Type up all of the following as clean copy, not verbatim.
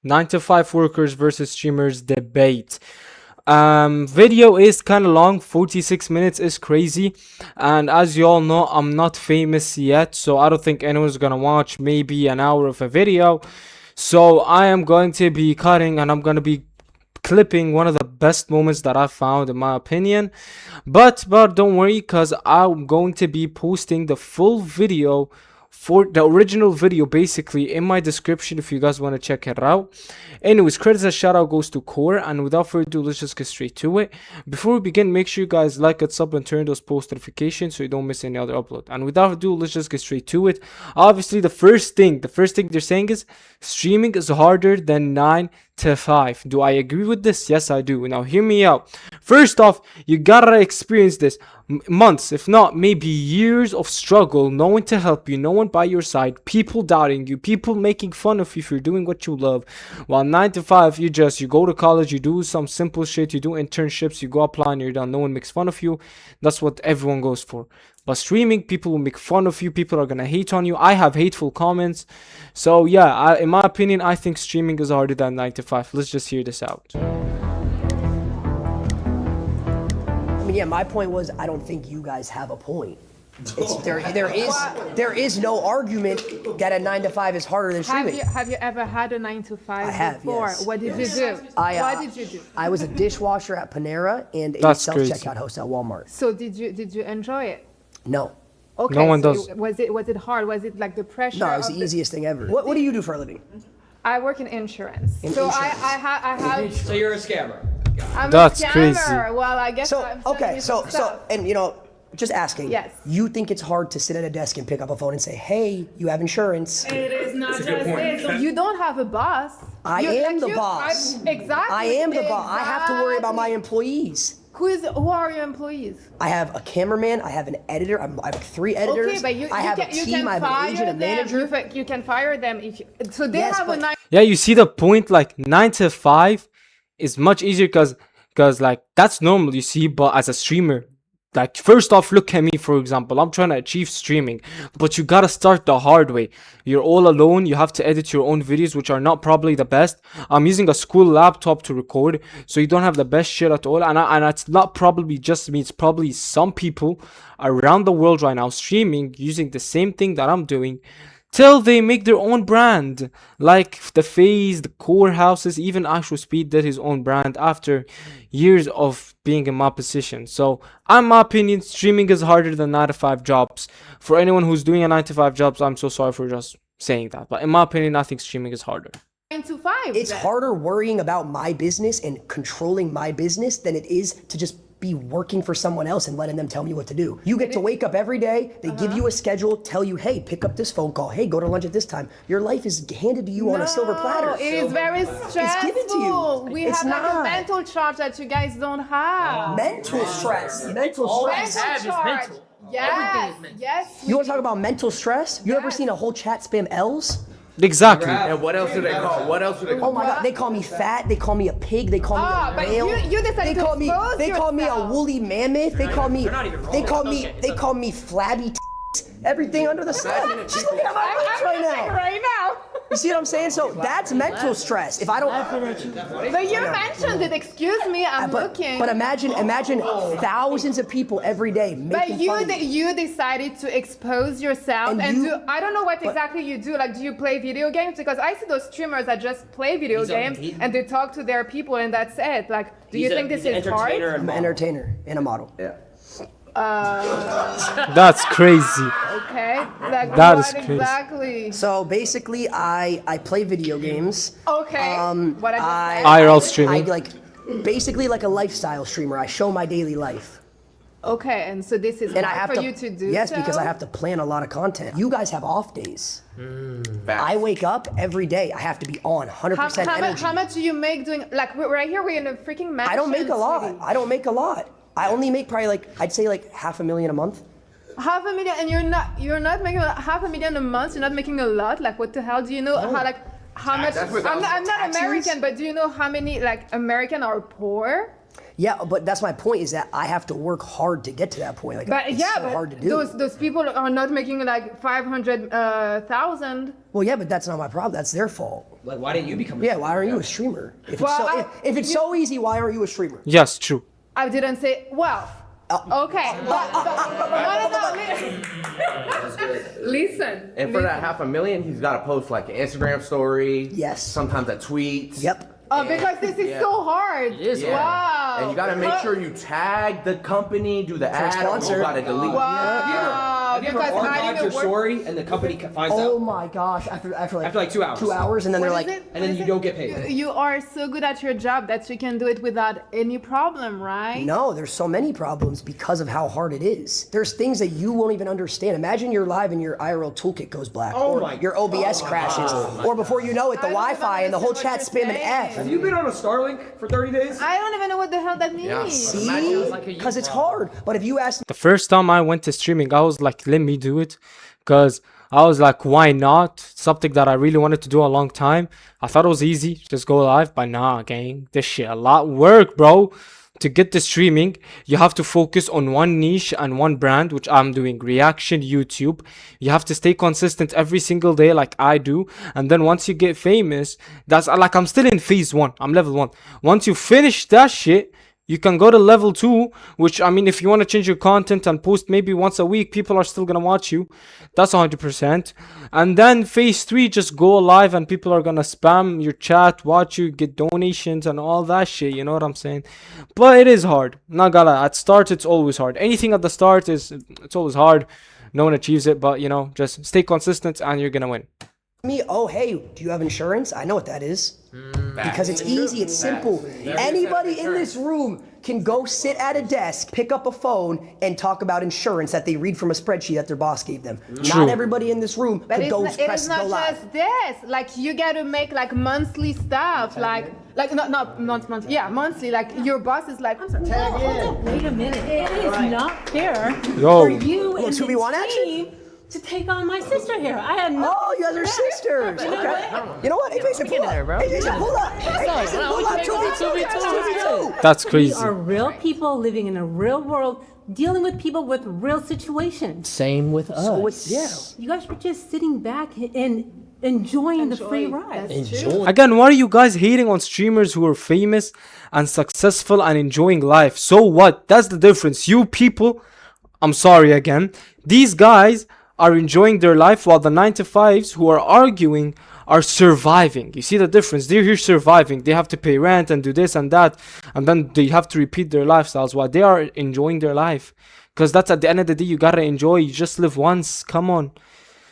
9 to 5 workers versus streamers debate. Video is kind of long. 46 minutes is crazy, and as you all know, I'm not famous yet, so I don't think anyone's gonna watch maybe an hour of a video. So I am going to be cutting, and I'm going to be clipping one of the best moments that I've found in my opinion. But don't worry, because I'm going to be posting the full video, for the original video, basically in my description if you guys want to check it out. Anyways, credits and shout out goes to Core, and without further ado, let's just get straight to it. Before we begin, make sure you guys like and sub and turn those post notifications so you don't miss any other upload. And without ado, let's just get straight to it. Obviously, the first thing they're saying is streaming is harder than 9 to 5. Do I agree with this? Yes, I do. Now hear me out. First off, you gotta experience this months, if not maybe years of struggle, no one to help you, no one by your side, people doubting you, people making fun of you for doing what you love. While 9 to 5, you go to college, you do some simple shit, you do internships, you go apply and you're done. No one makes fun of you. That's what everyone goes for. But streaming, people will make fun of you, people are gonna hate on you. I have hateful comments. So yeah, in my opinion, I think streaming is harder than 9 to 5. Let's just hear this out. I mean, yeah, my point was I don't think you guys have a point. There is no argument that a 9 to 5 is harder than streaming. Have you ever had a 9 to 5 I have, before? yes. What did you do? What did you do? I was a dishwasher at Panera and a That's self-checkout host at Walmart. So did you enjoy it? No. Okay. No one so does. Was it hard? Was it like the pressure? No, it was the easiest thing ever. What do you do for a living? I work in insurance. I have. So you're a scammer. I'm That's a scammer. crazy. Well, I guess So, I'm okay, selling you some stuff. and you know, just asking. Yes. You think it's hard to sit at a desk and pick up a phone and say, hey, you have insurance? It is not just this. You don't have a boss. I am the boss. Exactly. I am the boss. I have to worry about my employees. Who are your employees? I have a cameraman, I have an editor, I have 3 editors, Okay, but I have a team, I have an agent, a manager. You can fire them if you, so they Yes, have but- a 9. Yeah, you see the point. Like 9 to 5 is much easier because like that's normal, you see. But as a streamer, like first off, look at me, for example. I'm trying to achieve streaming, but you gotta start the hard way. You're all alone, you have to edit your own videos, which are not probably the best. I'm using a school laptop to record, so you don't have the best shit at all. And it's not probably just me, it's probably some people around the world right now streaming using the same thing that I'm doing, till they make their own brand, like the Phase, the Core Houses, even Actual Speed did his own brand after years of being in my position. So in my opinion, streaming is harder than 9 to 5 jobs. For anyone who's doing a 9 to 5 jobs, I'm so sorry for just saying that, but in my opinion, I think streaming is harder. 9 to 5. It's harder worrying about my business and controlling my business than it is to just be working for someone else and letting them tell me what to do. You get to wake up every day, they give you a schedule, tell you, hey, pick up this phone call, hey, go to lunch at this time. Your life is handed to you on a silver platter. It is very stressful. It's given to you. We It's have like a not. mental charge that you guys don't have. Mental stress. Mental stress. have is mental. Yes. Everything is mental. Yes. You want to talk about mental stress? You ever seen a whole chat spam L's? Exactly. And what else do they call? What else do they Oh call? my God, they call me fat, they call me a pig, they call me a but whale. you decided to expose they call me a yourself. woolly mammoth, they call me, they're not even wrong. they call me, Okay. they call me flabby everything under the sun. Just look at my lips right now. Right now. You see what I'm saying? So that's mental stress. If I don't, But you mentioned it. Excuse me, I'm looking. but imagine thousands of people every day But making fun of me. you decided to expose yourself And and you- do, I don't know what exactly you do. Like, do you play video games? Because I see those streamers that just play video games and they talk to their people and that's it. Like, do you think this is hard? I'm an entertainer and a model. Yeah. That's crazy. Okay. Like, That what is crazy. exactly? So basically, I play video games. Okay. What I IRL I streaming. like basically like a lifestyle streamer. I show my daily life. Okay, and so this is And I hard have for to, you to do. yes, so? because I have to plan a lot of content. You guys have off days. Facts. I wake up every day. I have to be on 100% energy. How much do you make doing, like, right here, we're in a freaking mansion. I don't make a lot. sweetie. I don't make a lot. I only make probably like, I'd say like $500,000 a month. $500,000, and you're not making $500,000 a month. You're not making a lot. Like, what the hell? Do you know how much? That's without I'm not taxes. American, but do you know how many like American are poor? Yeah, but that's my point is that I have to work hard to get to that point. Like, But it's yeah, so but hard to do. those people are not making like 500,000. Well, yeah, but that's not my problem. That's their fault. Like, why didn't you become? Yeah, why aren't you a streamer? If it's so easy, why aren't you a streamer? Yes, true. I didn't say wealth. Okay. Listen. And for that $500,000, he's got to post like an Instagram story. Yes. Sometimes a tweet. Yep. Because this is so hard. It is. Wow. And you got to make sure you tag the company, do the ad, or you got to delete. Wow. Have you ever archived your story and the company finds out? Oh my gosh! After like 2 hours. 2 hours, and then they're What like, is it? And then you don't get paid. You are so good at your job that you can do it without any problem, right? no, there's so many problems because of how hard it is. There's things that you won't even understand. Imagine you're live and your IRL toolkit goes black, or your OBS crashes, or before you know it, the I don't even Wi-Fi and the whole understand chat's what you're spamming saying. F. Have you been on a Starlink for 30 days? I don't even know what the hell that means. See? Because it's hard. But if you ask The first time I went to streaming, I was like, let me do it. Because I was like, why not? Something that I really wanted to do a long time. I thought it was easy. Just go live. But nah, gang. This shit a lot work, bro. To get the streaming, you have to focus on one niche and one brand, which I'm doing. Reaction, YouTube. You have to stay consistent every single day like I do. And then once you get famous, that's like I'm still in phase 1. I'm level 1. Once you finish that shit, you can go to level 2, which, I mean, if you want to change your content and post maybe once a week, people are still going to watch you. That's 100%. And then phase 3, just go live and people are going to spam your chat, watch you, get donations and all that shit. You know what I'm saying? But it is hard. Not gonna lie. At start, it's always hard. Anything at the start it's always hard. No one achieves it, but, you know, just stay consistent and you're going to win. me, oh, hey, do you have insurance? I know what that is. Because it's easy, it's simple. Anybody in this room can go sit at a desk, pick up a phone, and talk about insurance that they read from a spreadsheet that their boss gave them. Not everybody in this room But could go it press is go not live. just this. Like you gotta make like monthly stuff. Like not monthly. Yeah, monthly. Like your boss is like, Hold up, wait a minute. It is not fair Yo. for you and Little 2v1 the action? team to take on my sister here. I had no. Oh, you guys are sisters. Okay. You know what? Hey, Jason, pull up. Hey, Jason, pull up. Hey, Jason, pull up. 2v2. That's We crazy. are real people living in a real world, dealing with people with real situations. Same with us. So it's, yeah. You guys were just sitting back and enjoying the free ride. Again, why are you guys hating on streamers who are famous and successful and enjoying life? So what? That's the difference. You people, I'm sorry again, these guys are enjoying their life while the 9-to-5s who are arguing are surviving. You see the difference? They're here surviving. They have to pay rent and do this and that, and then they have to repeat their lifestyles while they are enjoying their life. Because that's at the end of the day, you gotta enjoy. You just live once. Come on.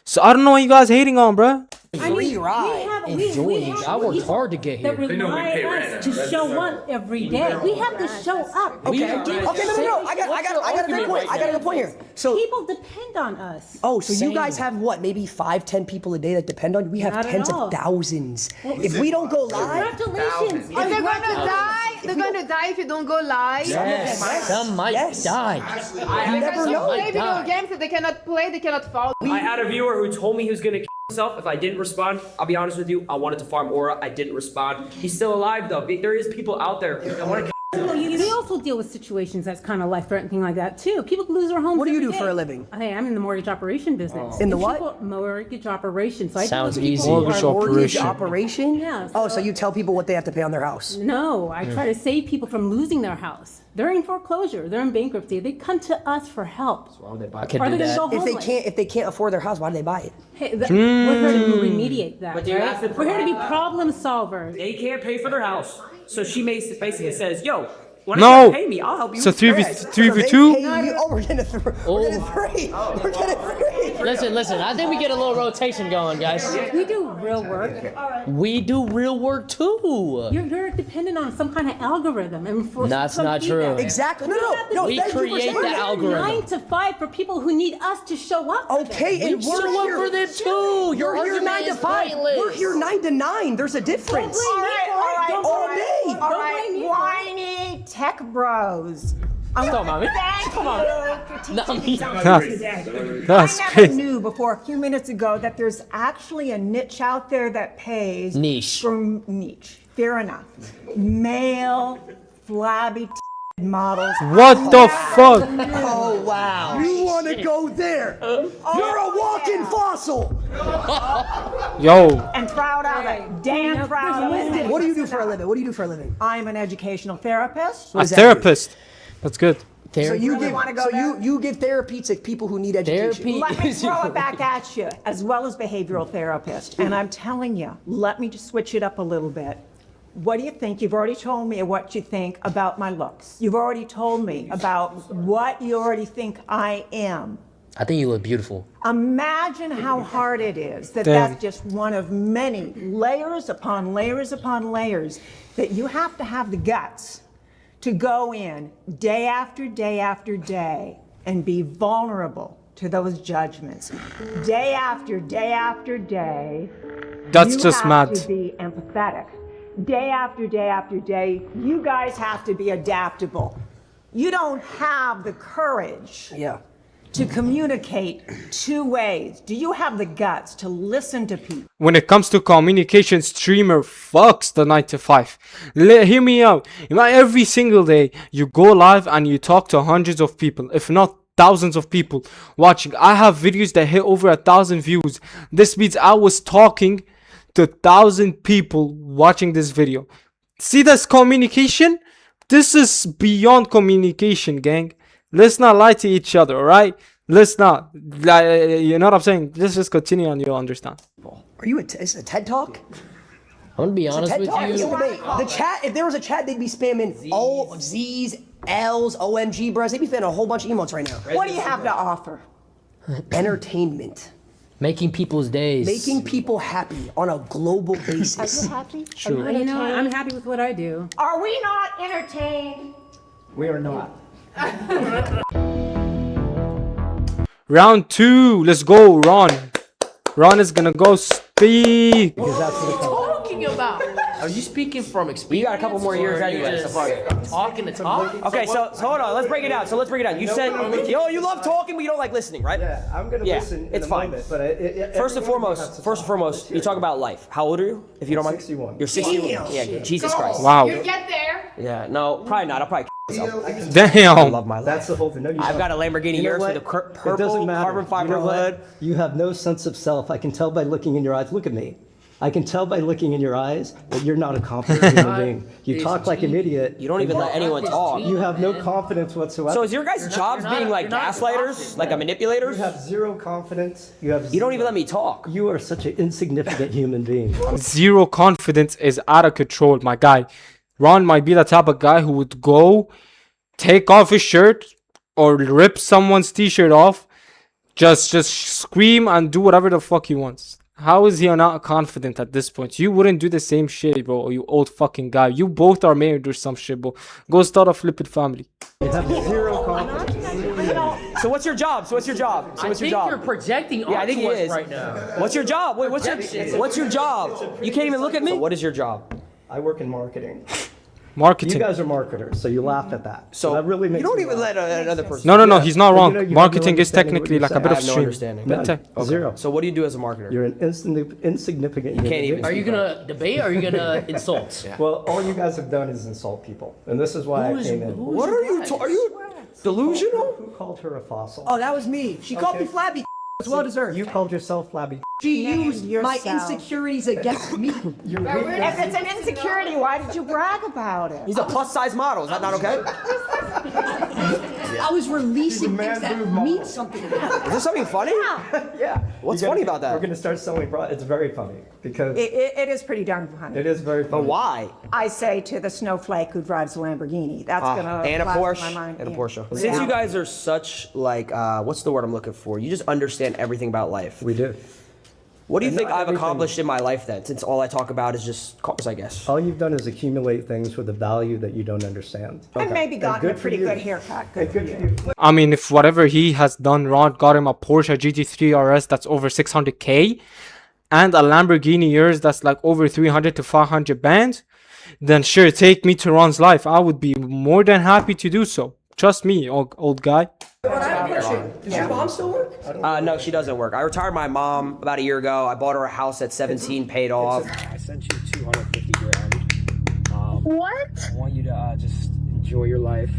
So I don't know what you guys hating on, bruh. Free ride. I worked hard to get here. That rely on us to show up every day. We have to show up. Okay, no. I got a good point. I got a good point here. So, People depend on us. oh, so you guys have what? Maybe 5-10 people a day that depend on you? We have Not at tens all. of thousands. If we don't go live, Congratulations. if they're gonna die, they're gonna die if you don't go live. Some might die. you never You know. play video games that they cannot play, they cannot follow. I had a viewer who told me he was gonna kill himself if I didn't respond. I'll be honest with you, I wanted to farm aura, I didn't respond. He's still alive though. There is people out there that want to We also deal with situations that's kind of life-threatening like that too. People lose their homes. What do you every do day. for a living? Hey, I'm in the mortgage operation business. In the And what? people- Mortgage operation. So I Sounds deal with people easy. who Mortgage are- Mortgage Operation. operation? Yeah, Oh, so so- you tell people what they have to pay on their house. No, I try to save people from losing their house. They're in foreclosure. They're in bankruptcy. They come to us for help. I could Are do they going to go that. homeless? If they can't afford their house, why do they buy it? Hey, we're here to remediate that. But do you right? have to We're here to be provide- problem solvers. They can't pay for their house. So she basically says, yo, why No. don't you pay me? I'll help you. So 3v3 So they 3v2. pay you- Oh, we're getting three. We're getting three. We're getting three. Listen. I think we get a little rotation going, guys. We do real work. We do real work too. You're dependent on some kind of algorithm. And for That's some not feedback. true. Exactly. No. We thank you for create saying the that. algorithm. 9 to 5 for people who need us to show up. for them. Okay, and Show we're up here. for them too. Your We're here argument 9 to is 5. pointless. We're here 9 to 9. There's a difference. Don't blame me for it. Don't All blame me. day. Don't blame me for it. Whiny tech bros. Come on, man. Come on. That's I never crazy. knew before a few minutes ago that there's actually a niche out there that pays Niche. for niche. Fair enough. Male, flabby models. What the fuck? Oh wow! You want to go there? You're a walking fossil. Yo, And proud of it. Damn proud of it. What do you do for a living? What do you do for a living? I'm an educational therapist. a therapist. That's good. So you Really give wanna go so there? you give therapy to people who need education. Therapy. Let me throw it back at you, as well as behavioral therapist. And I'm telling you, let me just switch it up a little bit. What do you think? You've already told me what you think about my looks. You've already told me about what you already think I am. I think you look beautiful. Imagine how hard it is that Damn. that's just one of many layers upon layers upon layers that you have to have the guts to go in day after day after day and be vulnerable to those judgments. Day after day after day. That's you just have mad. to be empathetic. Day after day after day, you guys have to be adaptable. You don't have the courage Yeah. to communicate two ways. Do you have the guts to listen to people? When it comes to communication, streamer fucks the 9 to 5. Hear me out. Every single day, you go live and you talk to hundreds of people, if not thousands of people watching. I have videos that hit over 1,000 views. This means I was talking to 1,000 people watching this video. See this communication? This is beyond communication, gang. Let's not lie to each other, alright? Let's not. You know what I'm saying? Let's just continue and you'll understand. Are you is it a TED Talk? I'm gonna be honest TED with Talk? It's a you. debate. The chat. If there was a chat, they'd be spamming O, Z's, L's, OMG, bros. They'd be spamming a whole bunch of emotes right now. What do you have to offer? Entertainment. Making people's days. Making people happy on a global basis. Happy? Sure. You know, I'm happy with what I do. Are we not entertained? We are not. Round 2. Let's go, Ron. Ron is gonna go speak. Talking about. Are you speaking from experience? You got a couple more years anyway, so fuck it. Talking to talk. Okay, so hold on. Let's break it down. You said, you love talking, but you don't like listening, right? Yeah, I'm gonna Yeah, listen in it's a fine. moment, but First and foremost, you talk about life. How old are you, if you don't mind? 61. You're 61. Yeah, Jesus Christ. Wow. You get there. Yeah, no, probably not. I'll probably myself. I Damn. love my life. That's the whole thing. No, you I've don't. got a Lamborghini You know Urus what? with a It purple doesn't matter. carbon fiber You know what? hood. You have no sense of self. I can tell by looking in your eyes. Look at me. I can tell by looking in your eyes that you're not a confident human being. You talk like an idiot. You don't even let anyone talk. You have no confidence whatsoever. So is your guys' jobs being like gaslighters, like a manipulator? You have zero confidence. You have. You don't even let me talk. You are such an insignificant human being. Zero confidence is out of control, my guy. Ron might be the type of guy who would go take off his shirt or rip someone's t-shirt off, just scream and do whatever the fuck he wants. How is he not confident at this point? You wouldn't do the same shit, bro, you old fucking guy. You both are married or some shit, bro. Go start a flipping family. You have zero confidence. So what's your job? I think you're projecting Yeah, I think onto he us is. right now. What's your job? Wait, what's your job? You can't even look at me? So what is your job? I work in marketing. You Marketing. guys are marketers, so you laugh at that. So that really makes you don't me even laugh. let another person. No, he's not But wrong. you have no Marketing is understanding what technically you're like a saying. bit I of have no stream. understanding. But, Zero. So what do you do as a marketer? You're an insignificant human can't even- being. Are you gonna debate or are you gonna insult? Well, all you guys have done is insult people, and this is why I came in. What are you? Are you delusional? Who called her a fossil? Oh, that was me. She called me flabby. It's well deserved. You called yourself flabby. She used my yourself. insecurities against me. You're If it's an insecurity, why did you brag about it? He's a plus size model. Is that not okay? I was releasing things that mean something to me. Is this something funny? Yeah. What's You gotta- funny about that? We're gonna start selling bras. It's very funny because It is pretty darn funny. it is very But funny. why? I say to the snowflake who drives a Lamborghini, that's gonna And a flash Porsche. my mind. And a Yeah. Porsche. Yeah. Since you guys are such like, what's the word I'm looking for? You just understand everything about life. We do. What do you And think not I've everything- accomplished in my life then? Since all I talk about is just cars, I guess. All you've done is accumulate things with a value that you don't understand. And maybe gotten good a for pretty you. good haircut. Hey, Good for you. I mean, if whatever he has done, Ron got him a Porsche GT3 RS that's over 600k and a Lamborghini Urus that's like over 300 to 500 bands, then sure, take me to Ron's life. I would be more than happy to do so. Trust me, old guy. But I have a question. Does your mom still work? No, she doesn't work. I retired my mom about a year ago. I bought her a house at 17, paid off. I sent you 250 grand. What? I want you to just enjoy your life,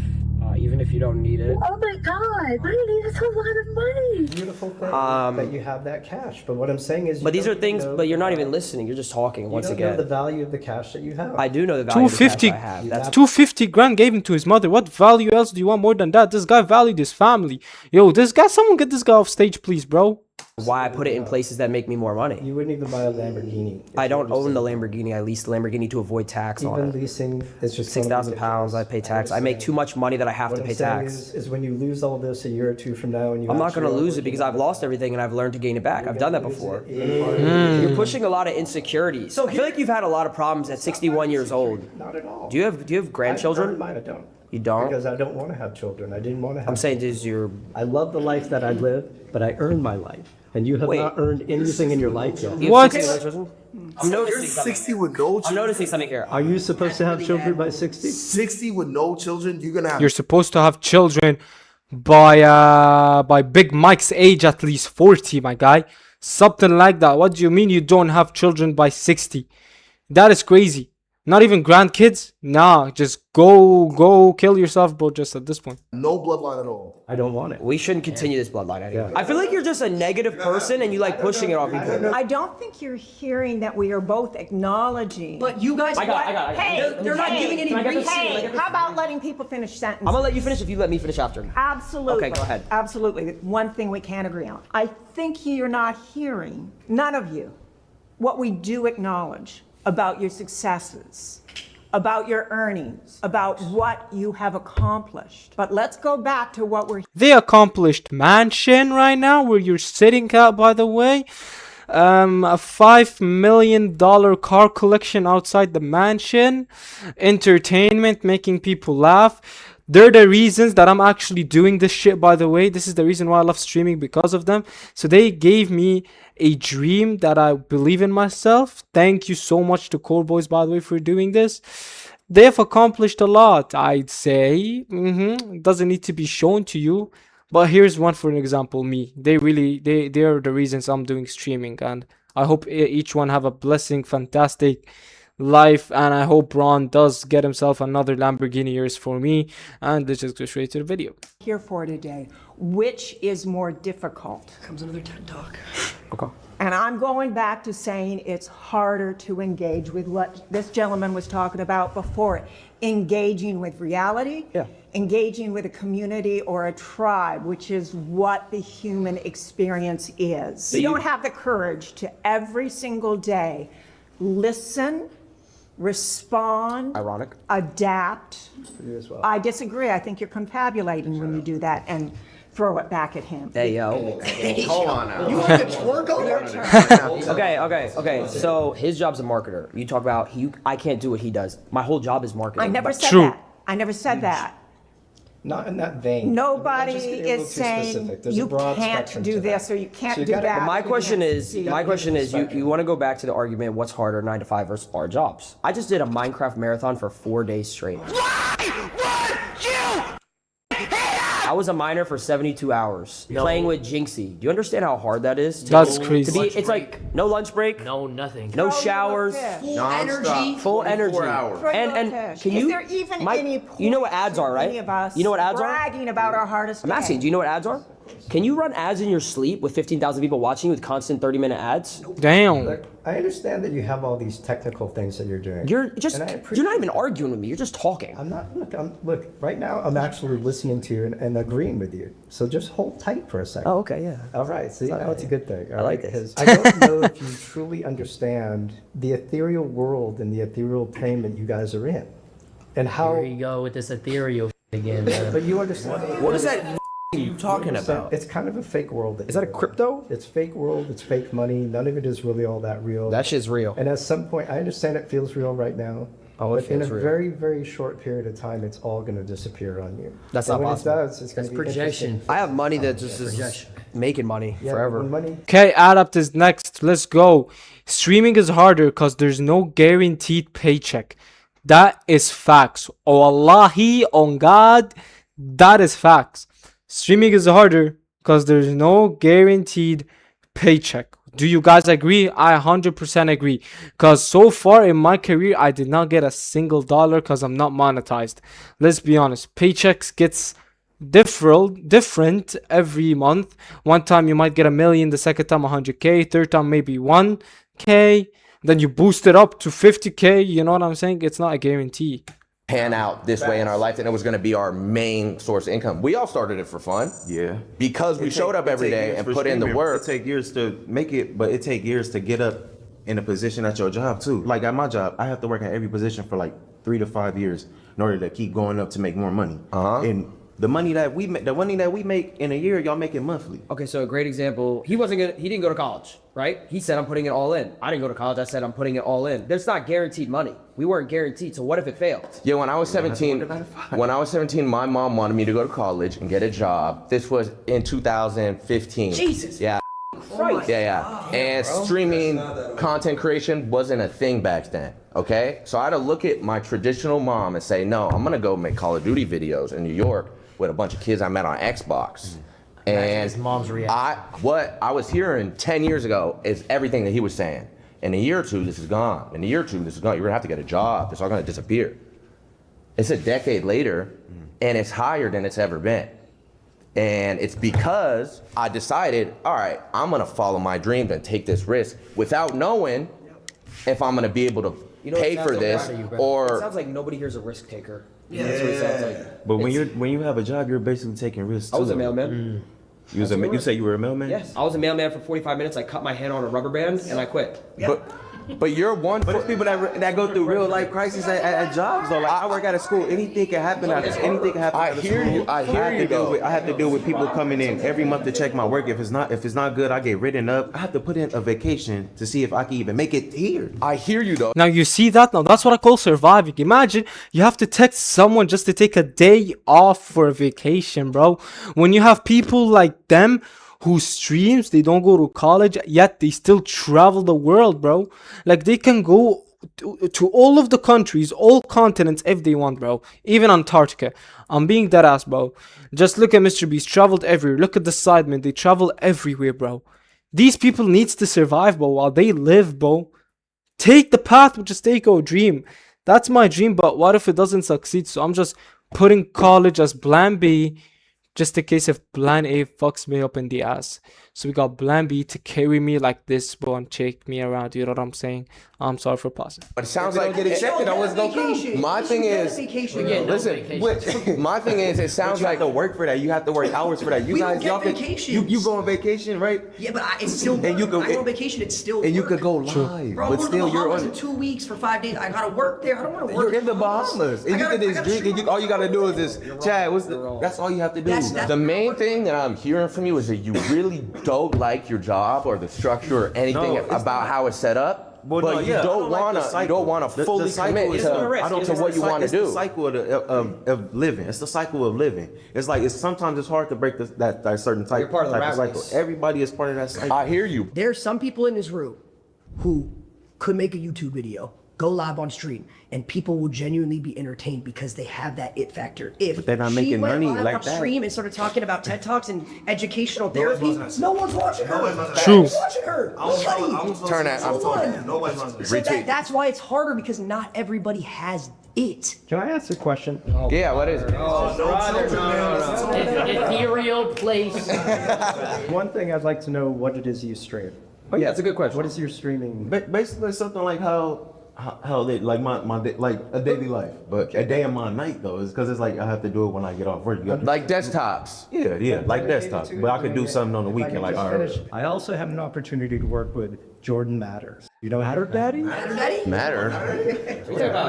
even if you don't need it. Oh my God, what do you need? That's a lot of money. Beautiful thing that you have that cash. But what I'm saying is, But these are things. But you're not even listening. You're just talking. Once you don't know again, the value of the cash that you have. I do know the value of the cash 250 I have. That's 250 grand gave him to his mother. What value else do you want more than that? This guy valued his family. Yo, this guy, someone get this guy off stage, please, bro. why I put it in places that make me more money. You wouldn't even buy a Lamborghini. I don't own the Lamborghini. I lease the Lamborghini to avoid tax on Even it. leasing is just 6,000 pounds. I pay tax. I make too much money that I have to pay tax. Is when you lose all this a year or two from now, and you I'm not going to actually are lose it working because I've on lost everything and I've learned to gain it back. I've done that before. it. You're pushing a lot of insecurities. I feel like you've had a lot of problems at 61 years old. Not at all. Do you have grandchildren? I don't. You don't? Because I don't want to have children. I didn't want to have. I'm saying is your I love the life that I live, but I earned my life, and you have Wait. not earned anything in your life yet. you have What? 60 children? I'm noticing something. 60 with no I'm children. noticing something here. Are you supposed to have children by 60? 60 with no children. You're gonna have. You're supposed to have children by Big Mike's age, at least 40, my guy. Something like that. What do you mean you don't have children by 60? That is crazy. Not even grandkids? Nah, just go kill yourself, bro, just at this point. No bloodline at all. I don't want it. We shouldn't continue this bloodline anyway. Yeah. I feel like you're just a negative person and you like pushing it on people. I don't think you're hearing that we are both acknowledging. But you guys, I got it. Hey, they're not giving any Can I get this? reason. Can I Hey, get this? how about letting people finish sentences? I'm gonna let you finish if you let me finish after. Absolutely. Okay, go ahead. Absolutely. One thing we can agree on. I think you're not hearing, none of you, what we do acknowledge about your successes, about your earnings, about what you have accomplished. But let's go back to what we're They accomplished mansion right now where you're sitting at, by the way. A $5 million car collection outside the mansion. Entertainment, making people laugh. They're the reasons that I'm actually doing this shit, by the way. This is the reason why I love streaming, because of them. So they gave me a dream that I believe in myself. Thank you so much to Core Boys, by the way, for doing this. They've accomplished a lot, I'd say. It doesn't need to be shown to you. But here's one for an example, me. They are the reasons I'm doing streaming. And I hope each one have a blessing, fantastic life, and I hope Ron does get himself another Lamborghini years for me. And let's just go straight to the video. here for today. Which is more difficult? Comes another TED Talk. Okay. And I'm going back to saying it's harder to engage with what this gentleman was talking about before. Engaging with reality, engaging with a community or a tribe, which is what the human experience is. You don't have the courage to every single day listen, respond, Ironic. adapt. You as well. I disagree. I think you're confabulating when you do that and throw it back at him. Hey, yo. Hold on now. You want to twerk on her? Okay. So his job's a marketer. You talk about I can't do what he does. My whole job is marketing. I never said True. that. I never said that. Not in that vein. Nobody Just getting a little is too saying specific. There's a you broad can't spectrum do to this that. or you can't So you do gotta- that. My question is, See, you want to go back to the argument, what's harder, 9 to 5 versus our jobs? I just did a Minecraft marathon for 4 days straight. I was a miner for 72 hours, playing with Jinxie. Do you understand how hard that is? That's To crazy. be, it's like no lunch break, No, nothing. no Throw showers, you a fish. Non-stop. full 24 energy. hours. Throw you a And fish. can Is you? there even Mike, any point you know what ads are, for right? any of us You know what ads are? bragging about our hardest I'm asking, day? do you know what ads are? Can you run ads in your sleep with 15,000 people watching you with constant 30-minute ads? Damn. Look, I understand that you have all these technical things that you're doing. You're And not even arguing with me. You're just talking. I'm not. Look. Right now, I'm actually listening to you and agreeing with you. So just hold tight for a second. Oh, okay, yeah. All right. See, now it's a good thing. I like this. Because I don't know if you truly understand the ethereal world and the ethereal plane that you guys are in, and how. Here you go with this ethereal again, man. But you understand. What is that you talking about? It's kind of a fake world. Is that a crypto? It's fake world. It's fake money. None of it is really all that real. That shit's real. And at some point, I understand it feels real right now. Oh, it but in a feels real. very, very short period of time, it's all going to disappear on you. That's And not when possible. it does, it's going to be projection. interesting. I have money that just is making money Yeah, forever. when money. Okay, Adapt is next. Let's go. Streaming is harder because there's no guaranteed paycheck. That is facts. Oh, Allahi, on God, that is facts. Streaming is harder because there's no guaranteed paycheck. Do you guys agree? I 100% agree. Because so far in my career, I did not get a single dollar because I'm not monetized. Let's be honest. Paychecks gets different every month. One time you might get a million, the second time 100K, third time maybe 1K. Then you boost it up to 50K. You know what I'm saying? It's not a guarantee. Pan out this way in our life, and it was going to be our main source of income. We all started it for fun. Yeah. Because we showed up every day and put in the work. It take years to make it, but it take years to get up in a position at your job too. Like at my job, I have to work at every position for like 3 to 5 years in order to keep going up to make more money. And the money that we make in a year, y'all make it monthly. Okay, so a great example. He didn't go to college, right? He said, I'm putting it all in. I didn't go to college. I said, I'm putting it all in. There's not guaranteed money. We weren't guaranteed. So what if it failed? Yeah, when I was 17, my mom wanted me to go to college and get a job. This was in 2015. Jesus. Yeah. Christ. Yeah. And streaming content creation wasn't a thing back then. Okay? So I had to look at my traditional mom and say, no, I'm gonna go make Call of Duty videos in New York with a bunch of kids I met on Xbox. And his mom's reaction. What I was hearing 10 years ago is everything that he was saying. In a year or two, this is gone. In a year or two, this is gone. You're gonna have to get a job. It's all gonna disappear. It's a decade later, and it's higher than it's ever been. And it's because I decided, all right, I'm gonna follow my dreams and take this risk without knowing if I'm gonna be able to pay for this or. It sounds like nobody here's a risk taker. Yeah, that's what it sounds like. But when you have a job, you're basically taking risks. I was a mailman. You say you were a mailman? Yes, I was a mailman for 45 minutes. I cut my hand on a rubber band and I quit. But you're one. But it's people that go through real life crises at jobs though. Like I work at a school. Anything can happen at anything can happen. I hear you. I have to deal with people coming in every month to check my work. If it's not good, I get written up. I have to put in a vacation to see if I can even make it here. I hear you though. Now you see that? Now that's what I call surviving. Imagine you have to text someone just to take a day off for a vacation, bro. When you have people like them who streams, they don't go to college, yet they still travel the world, bro. Like they can go to all of the countries, all continents if they want, bro. Even Antarctica. I'm being dead ass, bro. Just look at Mr. Beast, traveled everywhere. Look at the Sidemen, they travel everywhere, bro. These people needs to survive, bro, while they live, bro. Take the path which is take your dream. That's my dream, but what if it doesn't succeed? So I'm just putting college as plan B, just in case if plan A fucks me up in the ass. So we got plan B to carry me like this, bro, and take me around. You know what I'm saying? I'm sorry for pausing. But it sounds like get accepted. I was no. My thing is, listen. My thing is, it sounds like you have to work for that. You have to work hours for that. You guys, y'all can. You go on vacation, right? Yeah, but it's still. And you go. I go on vacation. It's still. And you could go live, bro, but still you're on. In 2 weeks for 5 days. I gotta work there. I don't want to work. You're in the Bahamas, and you can just drink, and all you gotta do is this. Chad, that's all you have to do. The main thing that I'm hearing from you is that you really don't like your job or the structure or anything about how it's set up. Well, but you don't wanna fully commit to what you want to do. It's the cycle of living. It's the cycle of living. It's like sometimes it's hard to break that certain type. You're part of the rat cycle. race. Everybody is part of that cycle. I hear you. There's some people in this room who could make a YouTube video, go live on stream, and people will genuinely be entertained because they have that it factor. If they're not making money like on that. stream and started talking about TED Talks and educational therapy, no one's watching her. True. Nobody's watching her. Turn that. So that's why it's harder because not everybody has it. Can I ask a question? Yeah, what is it? Ethereal place. One thing I'd like to know what it is you stream. Oh yeah, that's a good question. What is your streaming? Basically, something like how they like my like a daily life, but a day in my night though is because it's like I have to do it when I get off work. Like desktops. Yeah, like desktops. But I could do something on the weekend, like I also have an opportunity to work with Jordan Matters. You know Matter Daddy? Matter.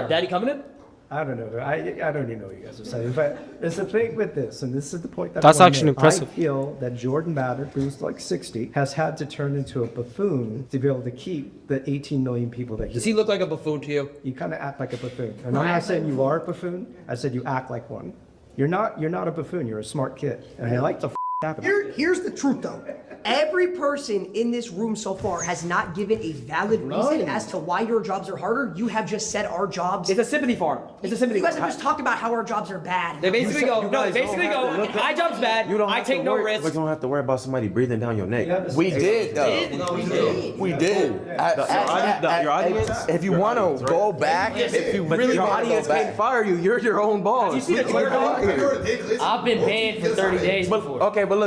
Daddy coming in? I don't know. I don't even know what you guys are saying. But there's a thing with this, and this is the point that That's I wanna actually make. impressive. I feel that Jordan Matter, who's like 60, has had to turn into a buffoon to be able to keep the 18 million people that Does he look like a buffoon to you? You kind of act like a buffoon. And I'm not saying you are a buffoon. I said you act like one. You're not a buffoon. You're a smart kid. And I like to happen. Here's the truth though. Every person in this room so far has not given a valid reason as to why your jobs are harder. You have just said our jobs. It's a sympathy farm. It's a sympathy. You guys have just talked about how our jobs are bad. They basically my job's bad. I take no risks. But you don't have to worry about somebody breathing down your neck. We did though. We did. Your audience. If you want to go back, if you really your want to audience go can't back. fire you. You're your own boss. You see the Twitter I've been paying for 30 days before. Okay, but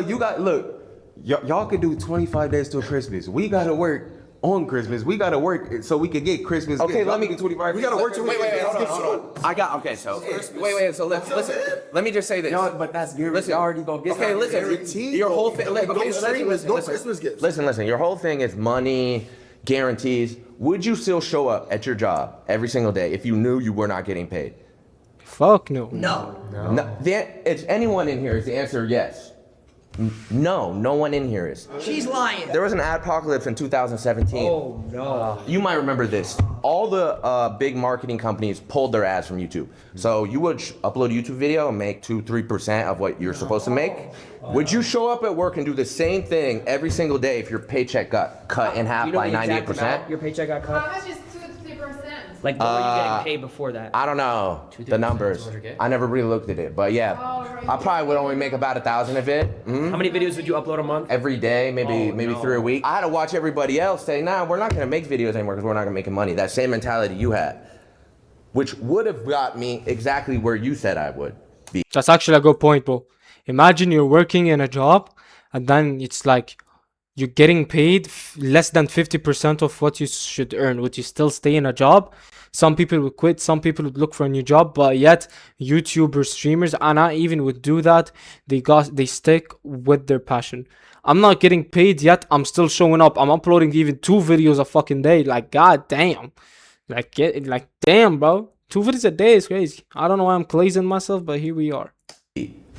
y'all could do 25 days till Christmas. We gotta work on Christmas. We gotta work so we could get Christmas. Okay, gifts. let me. 25. We gotta work. Wait, hold on. I got. Okay, so wait. So listen. Let me just say this. Y'all, but that's good. Listen, y'all already gonna get. Okay, listen. Your whole thing. Okay, Christmas gifts. Listen. Your whole thing is money, guarantees. Would you still show up at your job every single day if you knew you were not getting paid? Fuck no. No. It's anyone in here. Is the answer yes? No, no one in here is. She's lying. There was an adpocalypse in 2017. Oh no. You might remember this. All the big marketing companies pulled their ads from YouTube. So you would upload a YouTube video and make 2-3% of what you're supposed to make. Would you show up at work and do the same thing every single day if your paycheck got cut in half by 98%? Your paycheck got cut. How much is 2-3%? Like, what were you getting paid before that? I don't know the numbers. I never really looked at it, but yeah, I probably would only make about 1,000 of it. How many videos would you upload a month? Every day, maybe 3 a week. I had to watch everybody else say, nah, we're not gonna make videos anymore because we're not gonna make money. That same mentality you had, which would have got me exactly where you said I would be. That's actually a good point, bro. Imagine you're working in a job and then it's like you're getting paid less than 50% of what you should earn. Would you still stay in a job? Some people would quit, some people would look for a new job, but yet YouTubers, streamers, and I even would do that. They stick with their passion. I'm not getting paid yet. I'm still showing up. I'm uploading even 2 videos a fucking day. Like, god damn. Like damn, bro. 2 videos a day is crazy. I don't know why I'm glazing myself, but here we are.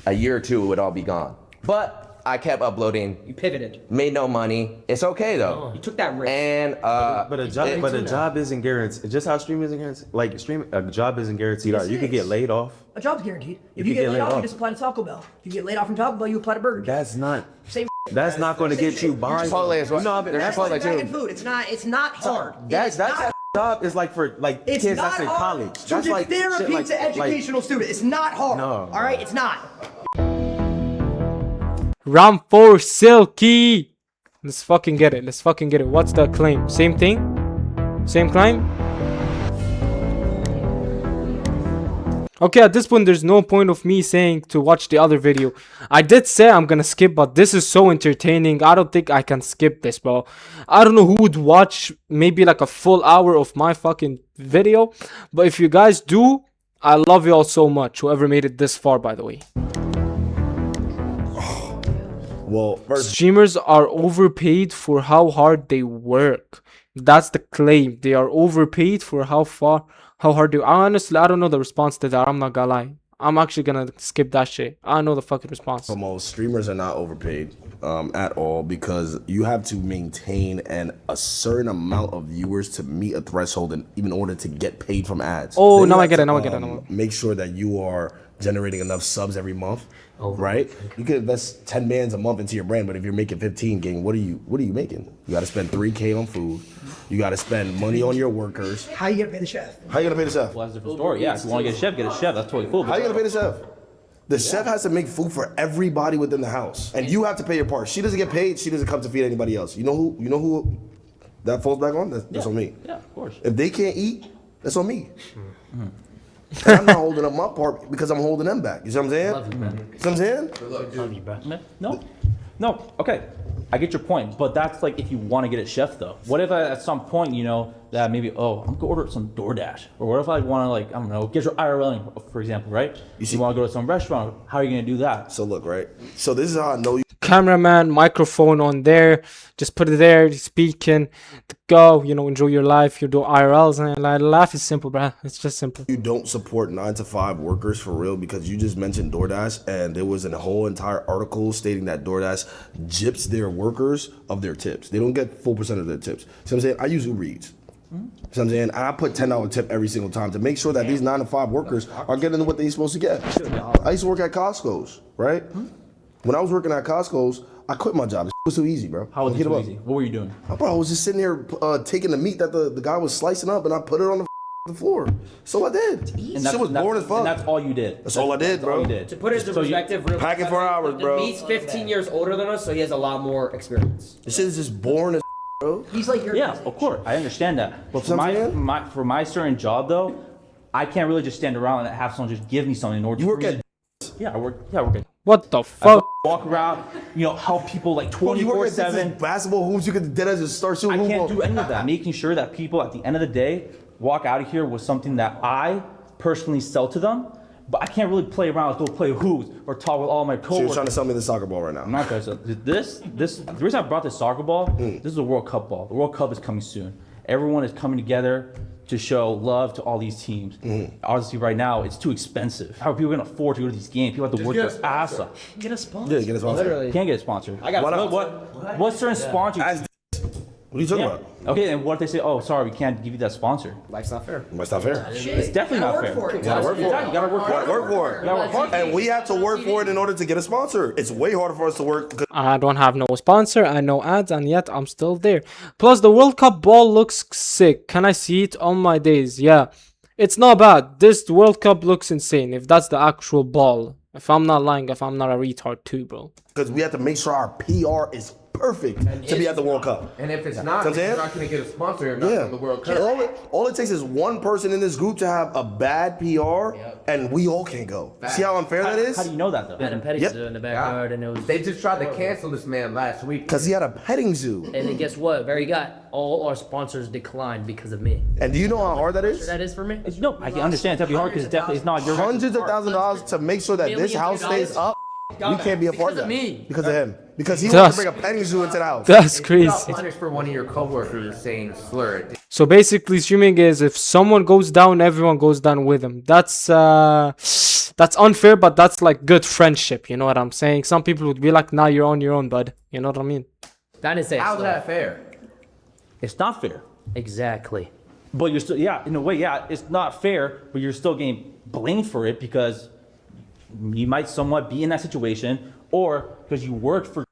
A year or two, it would all be gone. But I kept uploading. You pivoted. Made no money. It's okay though. You took that risk. And but a job isn't guaranteed. Just how streaming isn't guaranteed. Like a job isn't guaranteed. Yes, You could get laid off. A job's guaranteed. If you get laid off, you just apply to Taco Bell. If you get laid off from Taco Bell, you apply to Burger King. That's not. Same. That's not going to get you by. Chipotle as well. No, but There's That's Chipotle like too. American food. It's not hard. That's job is like for like It's kids not that's in hard college. to That's give like therapy shit like, to educational students. It's not hard. No. All right, it's not. Round 4, Silky. Let's fucking get it. What's the claim? Same thing? Same claim? Okay, at this point, there's no point of me saying to watch the other video. I did say I'm gonna skip, but this is so entertaining. I don't think I can skip this, bro. I don't know who would watch maybe like a full hour of my fucking video. But if you guys do, I love you all so much. Whoever made it this far, by the way. Well, first, Streamers are overpaid for how hard they work. That's the claim. They are overpaid for how hard they. Honestly, I don't know the response to that. I'm not gonna lie. I'm actually gonna skip that shit. I know the fucking response. most streamers are not overpaid at all because you have to maintain a certain amount of viewers to meet a threshold in order to get paid from ads. Oh, Then now you I have get it. to, Now I get it. Make sure that you are generating enough subs every month. Right? You could invest 10 bands a month into your brand, but if you're making 15, gang, what are you making? You gotta spend $3K on food. You gotta spend money on your workers. How you gonna pay the chef? How you gonna pay the chef? Well, that's a different story. Yeah, if you want to get a chef, that's totally cool. How you gonna pay the chef? The chef has to make food for everybody within the house, and you have to pay your part. She doesn't get paid. She doesn't come to feed anybody else. You know who that falls back on? That's on me. Yeah, of course. If they can't eat, that's on me. And I'm not holding up my part because I'm holding them back. You see what I'm saying? Love you, man. You see what I'm saying? Love you, bro. No. Okay, I get your point, but that's like if you want to get a chef though. What if at some point that maybe I'm gonna order some DoorDash, or what if I want to get your IRL, for example, right? You want to go to some restaurant. How are you gonna do that? So look, right. So this is how I know you. Cameraman, microphone on there. Just put it there. Speaking. Go. Enjoy your life. You do IRLs and life is simple, bruh. It's just simple. You don't support 9-to-5 workers for real because you just mentioned DoorDash, and there was a whole entire article stating that DoorDash gyps their workers of their tips. They don't get full percent of their tips. See what I'm saying? I use Uber Eats. You know what I'm saying? I put $10 tip every single time to make sure that these 9-to-5 workers are getting what they're supposed to get. I used to work at Costco's, right? When I was working at Costco's, I quit my job. It was so easy, bro. How was it so easy? What were you doing? Bro, I was just sitting here taking the meat that the guy was slicing up, and I put it on the floor. So I did. Shit was boring as fuck. And that's all you did. That's all I did, bro. All you did. To put it into perspective, real Packing for hours, bro. He's 15 years older than us, so he has a lot more experience. This shit is just boring as bro. He's like your Yeah, of course. I understand that. But for for my certain job though, I can't really just stand around and have someone just give me something in order You to work at Yeah, I work at What the fuck? walk around, help people like Bro, you work at 24/7. basketball hoops, you could dead as just start shooting I hoop can't ball. do any of that. Making sure that people at the end of the day walk out of here with something that I personally sell to them, but I can't really play around, go play hoops or talk with all my So you're coworkers. trying to sell me the soccer ball right now. I'm not gonna sell this. The reason I brought this soccer ball, this is a World Cup ball. The World Cup is coming soon. Everyone is coming together to show love to all these teams. Obviously, right now it's too expensive. How are people gonna afford to go to these games? People have to work their ass off. Get a sponsor. Yeah, get a sponsor. Literally. Can't get a sponsor. I got what certain sponsors? What are you talking Yeah. about? Okay, and what if they say, oh, sorry, we can't give you that sponsor? Life's not fair. That's not fair. It's definitely not fair. You gotta work for it. You gotta work hard. Work for it. You gotta work hard. And we have to work for it in order to get a sponsor. It's way harder for us to work because I don't have no sponsor and no ads, and yet I'm still there. Plus, the World Cup ball looks sick. Can I see it on my days? Yeah, it's not bad. This World Cup looks insane. If that's the actual ball, if I'm not lying, if I'm not a retard too, bro. we have to make sure our PR is perfect to be at the World Cup. And if it's not, I'm saying? you're not going to get a sponsor and not Yeah. from the World Cup. All it takes is one person in this group to have a bad PR, and we all can't go. See how unfair that is? How do you know that though? Had a petting zoo in the backyard, and it was. They just tried to cancel this man last week. Because he had a petting zoo. And then guess what? Very got all our sponsors declined because of me. And do you know how hard that is? That is for me. No, I can understand it's definitely hard because it's not your Hundreds of thousands of dollars to make sure that this Millions of house stays dollars. up. We can't be a part of that. Because of me. Because of him. Because he That's- wants to bring a petting zoo into the house. That's You crazy. got punished for one of your coworkers saying a slur. So basically, streaming is if someone goes down, everyone goes down with him. That's unfair, but that's like good friendship. You know what I'm saying? Some people would be like, "Nah, you're on your own, bud." You know what I mean? That is How's that fair? It's not fair. Exactly. But you're still, yeah, in a way, yeah, it's not fair, but you're still getting blamed for it because you might somewhat be in that situation, or because you worked for,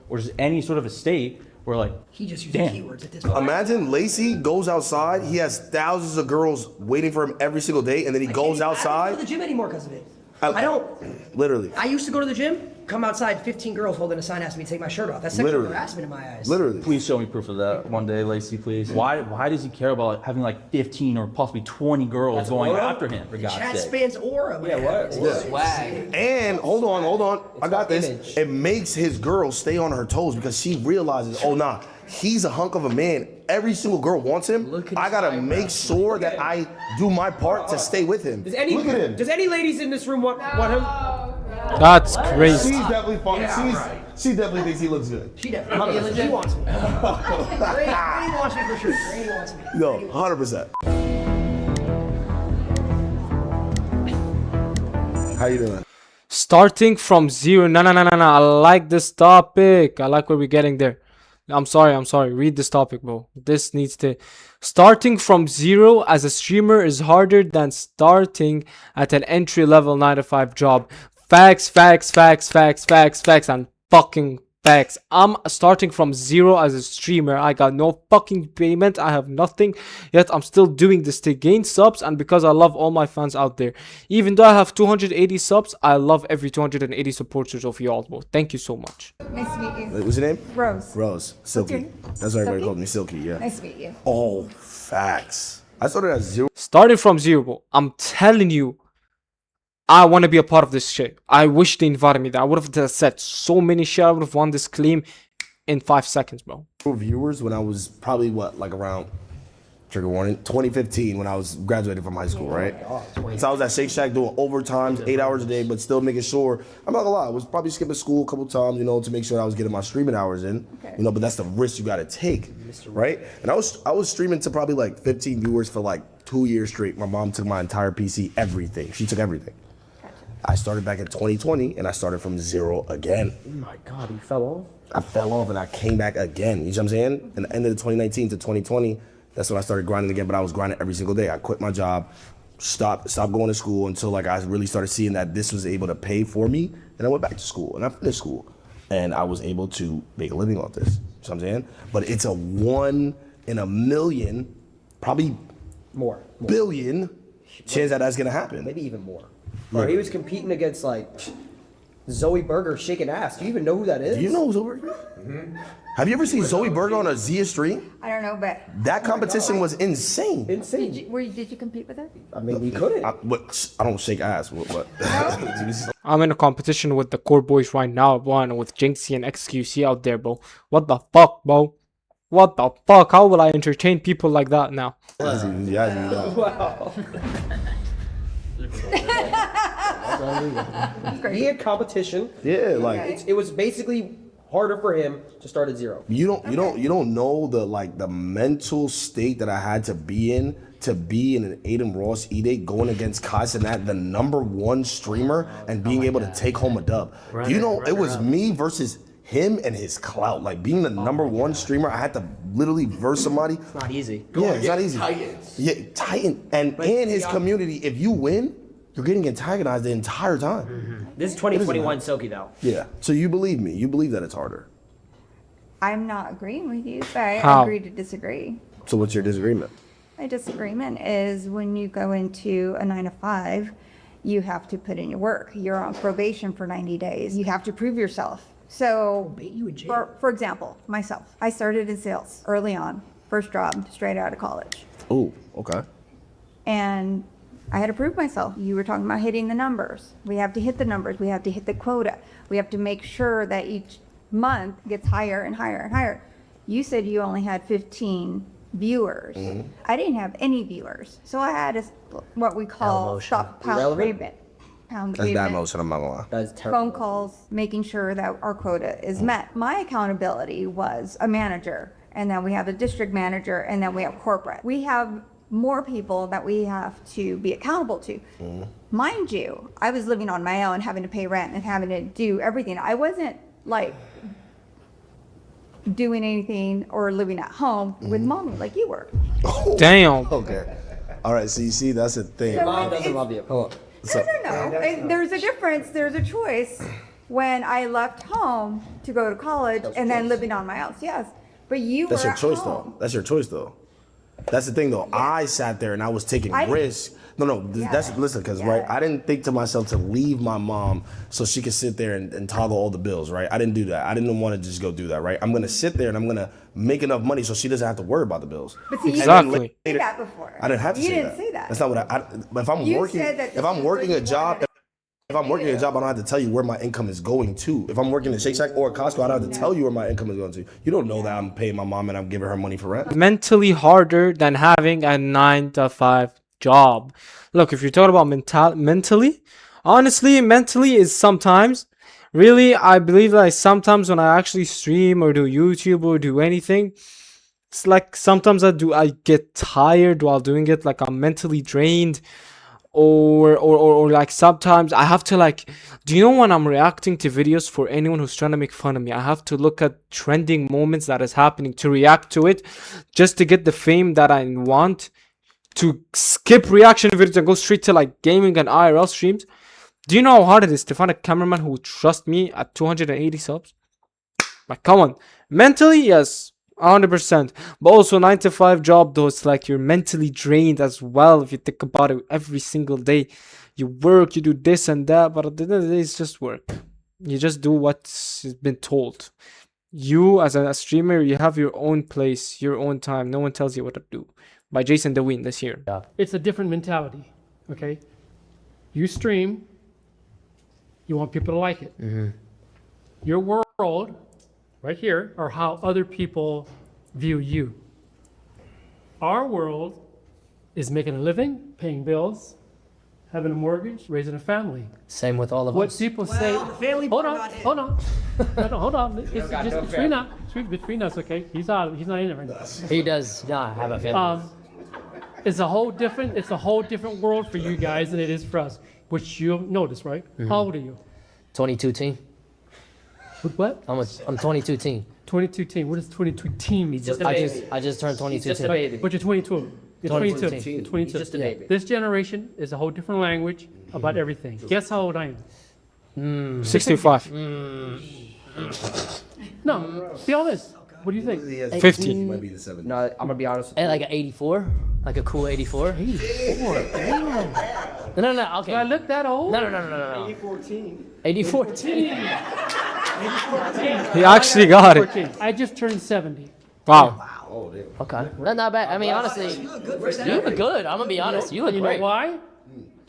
or just any sort of a state where like, He just used damn. keywords at this point. Imagine Lacey goes outside. He has thousands of girls waiting for him every single day, and then he goes I don't go to outside. the gym anymore because of it. I don't. Literally. I used to go to the gym, come outside, 15 girls holding a sign asking me to take my shirt off. That's sexual Literally. harassment in my eyes. Literally. Please show me proof of that one day, Lacey, please. Why does he care about having like 15 or possibly 20 girls going after him, for God's Chat sake? spans aura, man. Swag. And hold on. I got this. It makes his girl stay on her toes because she realizes, oh nah, he's a hunk of a man. Every single girl wants him. I gotta make sure that I do my part to stay with him. Does any Look at him. Does any ladies in this room want him? That's crazy. She's definitely fun. She definitely thinks he looks good. She definitely. She wants me. Granny wants me for sure. Granny wants me. No, 100%. How you doing? Starting from zero. No. I like this topic. I like where we're getting there. I'm sorry. Read this topic, bro. This needs to. Starting from zero as a streamer is harder than starting at an entry level 9 to 5 job. Facts, and fucking facts. I'm starting from zero as a streamer. I got no fucking payment. I have nothing. Yet I'm still doing this to gain subs and because I love all my fans out there. Even though I have 280 subs, I love every 280 supporters of y'all, bro. Thank you so much. Nice to meet you. What's your name? Rose. Rose. Silky. your name? That's what everybody Silky? called me. Silky, yeah. Nice to meet you. Oh, facts. I started at zero. Started from zero, bro. I'm telling you, I want to be a part of this shit. I wish they invited me there. I would have said so many shit. I would have won this claim in 5 seconds, bro. Viewers when I was probably like around trigger warning 2015 when I was graduating from high school, right? So I was at Shake Shack doing overtimes, 8 hours a day, but still making sure. I'm not gonna lie, I was probably skipping school a couple times, to make sure I was getting my streaming hours in. But that's the risk you gotta take, right? And I was streaming to probably like 15 viewers for like 2 years straight. My mom took my entire PC, everything. She took everything. I started back in 2020 and I started from zero again. Oh my God, you fell off. I fell off and I came back again. You know what I'm saying? In the end of the 2019 to 2020, that's when I started grinding again, but I was grinding every single day. I quit my job, stopped going to school until like I really started seeing that this was able to pay for me. And I went back to school and I finished school. and I was able to make a living off this. You know what I'm saying? But it's a 1 in a million, probably more. billion chance that that's gonna happen. Maybe even more. Bro, he was competing against like Zoe Berger shaking ass. Do you even know who that is? Do you know who Zoe Berger is? Have you ever seen Zoe Berger on a Zia stream? I don't know, but That competition was insane. Insane. did you compete with her? I mean, we couldn't. I don't shake ass. What? I'm in a competition with the core boys right now, one with Jinxie and XQC out there, bro. What the fuck, bro? What the fuck? How will I entertain people like that now? Wow. He had competition. Yeah, like it was basically harder for him to start at zero. You don't know the mental state that I had to be in an Aiden Ross E-Day going against Kai Cenat, the #1 streamer, and being able to take home a dub. You know, it was me versus him and his clout. Like being the #1 streamer, I had to literally verse somebody. It's not easy. Yeah, it's not easy. Titans. Yeah, Titan. And in his community, if you win, you're getting antagonized the entire time. This is 2021 Silky though. Yeah. So you believe me. You believe that it's harder. I'm not agreeing with you, but I How? agree to disagree. So what's your disagreement? My disagreement is when you go into a 9 to 5, you have to put in your work. You're on probation for 90 days. You have to prove yourself. So, for example, myself, I started in sales early on, first job, straight out of college. Oh, okay. And I had to prove myself. You were talking about hitting the numbers. We have to hit the numbers. We have to hit the quota. We have to make sure that each month gets higher and higher and higher. You said you only had 15 viewers. Mm-hmm. I didn't have any viewers. So I had what we call stockpile Irrelevant? payment. Pound That's bad payment. motion, I'm not gonna lie. That's terrible. Phone calls, making sure that our quota is met. My accountability was a manager, and then we have a district manager, and then we have corporate. We have more people that we have to be accountable to. Mind you, I was living on my own, having to pay rent and having to do everything. I wasn't like doing anything or living at home with mommy like you were. Damn. Okay. All right. So you see, that's the thing. So Mom doesn't love you. Hold on. No, there's a difference. There's a choice when I left home to go to college and then living on my own. Yes, but you That's were your at choice, home. though. That's your choice, though. That's the thing, though. I sat there and I was taking I didn't- risks. No. That's listen, because right, I didn't think to myself to leave my mom so she could sit there and toggle all the bills. Right, I didn't do that. I didn't want to just go do that. Right, I'm gonna sit there and I'm gonna make enough money so she doesn't have to worry about the bills. But see, you Exactly. didn't say that before. I didn't have to You say didn't that. say that. That's not what but if I'm You working, said that if this I'm is working what a you job, wanted. if I'm working a job, I don't have to tell you where my income is going to. If I'm working at Shake Shack or Costco, I don't have to tell you where my income is going to. You don't know that I'm paying my mom and I'm giving her money for rent. Mentally harder than having a 9 to 5 job. Look, if you're talking about mentally, honestly, mentally is sometimes, really, I believe like sometimes when I actually stream or do YouTube or do anything, it's like sometimes I get tired while doing it, like I'm mentally drained. Or like sometimes I have to like, do you know when I'm reacting to videos for anyone who's trying to make fun of me, I have to look at trending moments that is happening to react to it just to get the fame that I want, to skip reaction videos and go straight to like gaming and IRL streams. Do you know how hard it is to find a cameraman who would trust me at 280 subs? Like, come on. Mentally, yes, 100%. But also 9 to 5 job, though, it's like you're mentally drained as well if you think about it every single day. You work, you do this and that, but at the end of the day, it's just work. You just do what's been told. You, as a streamer, you have your own place, your own time. No one tells you what to do. By Jason DeWeen this year. It's a different mentality, okay? You stream, you want people to like it. Your world, right here, are how other people view you. Our world is making a living, paying bills, having a mortgage, raising a family. Same with all of What us. people say, hold on. No, hold on. It's got just no between us. Between us, okay? He's not in it right now. He does not have a family. It's a whole different world for you guys than it is for us, which you'll notice, right? How old are you? 22 team. What? I'm 22 team. 22 team. What does 22 team mean? I just turned 22 team. But you're 22. You're 22. 22. You're 22. Just a baby. This generation is a whole different language about everything. Guess how old I am? 65. No, be honest. What do you think? 50. Might be the 70. No, I'm gonna be honest. And like an 84, like a cool 84. 84. No. Okay. Do I look that old? No. 8014. 8014. He actually got it. I just turned 70. Wow. Okay. That's not bad. I mean, honestly, you look good. I'm gonna be honest. You look You great. know why?